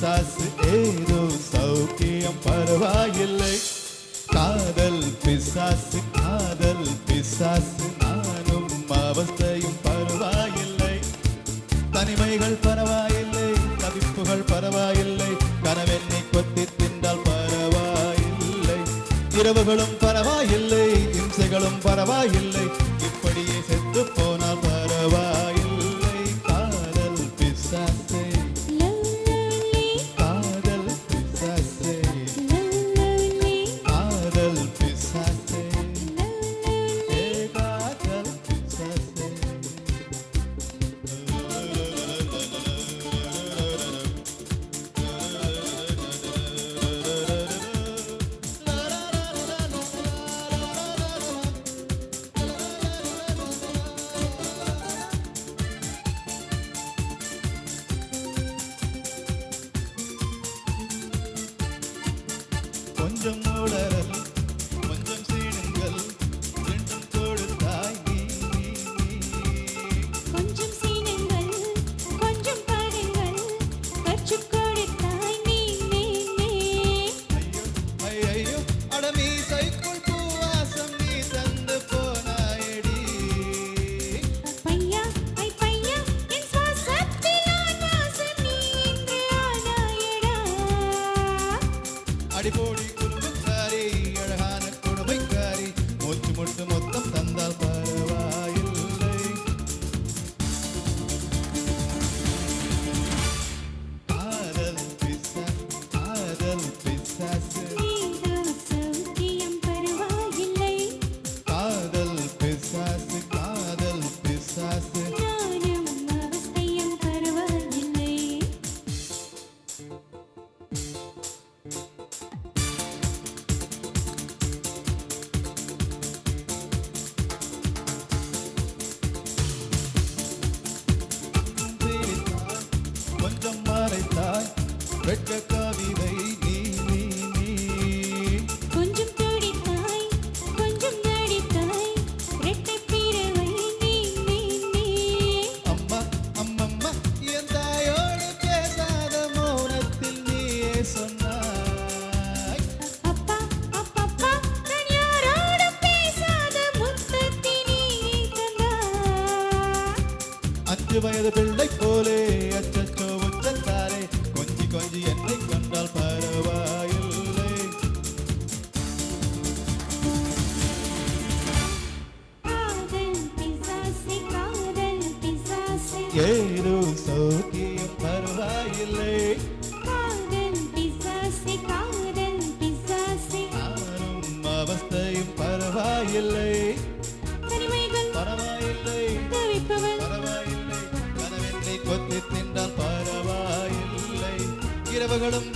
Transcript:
பிசாசு ஏதோ சௌக்கியம் பரவாயில்லை. காதல் பிசாசு நானும் அவஸ்தையும் பரவாயில்லை. தனிமைகள் பரவாயில்லை, தவிப்புகள் பரவாயில்லை, கனவெண்ணை கொத்தி தின்றால் பரவாயில்லை. இரவுகளும் பரவாயில்லை, இம்சைகளும் பரவாயில்லை, இப்படியே செத்து போனால் பரவாயில்லை. காதல் பிசாசே காதல் பிசாசே காதல் பிசாசே காதல் பிசாசே. கொஞ்சம் மூடரல் கொஞ்சம் சீனுங்கள் ரெண்டும் கொடுத்தாய் நீ. கொஞ்சம் சீனுங்கள் கொஞ்சம் பாருங்கள் கற்றுக் கொடுத்தாய் நீ. ஐயோ ஐயோ அடமீ சைக்குள் பூவாசம் நீ தந்து போனாயடி. பையா ஐ பையா என் சுவாசத்தில் ஆகாசம் நீ இன்று ஆனாயடா. அடிபோடி குடும்பக்காரி அழகான கொடுமைக்காரி மூச்சு முட்டு மொத்தம் தந்தால் பரவாயில்லை. காதல் பிசாசு ஏதோ சௌக்கியம் பரவாயில்லை. காதல் பிசாசு நானும் அவஸ்தையும் பரவாயில்லை. கொஞ்சம் மறைத்தாய் வெட்க கவிதை நீ நீ நீ. கொஞ்சம் துடித்தாய் கொஞ்சம் நடித்தாய் இரட்டை பிறவை நீ. அம்மா அம்மம்மா என் தாயோடு பேசாத மௌனத்தில் நீயே சொன்னாய். அப்பா அப்பப்பா நான் யாரோடு பேசாத முத்தத்தை நீ தந்தாய். 5 வயது பிள்ளை போலே அச்சச்சோ உச்சத்தாலே கொஞ்சி கொஞ்சி என்னை கொண்டால் பரவாயில்லை. காதல் பிசாசே ஏதோ சௌக்கியம் பரவாயில்லை. காதல் பிசாசே நானும் அவஸ்தையும் பரவாயில்லை. தனிமைகள் பரவாயில்லை தவிப்பவள் பரவாயில்லை, கனவெண்ணை கொத்தி தின்றால் பரவாயில்லை. இரவுகளும்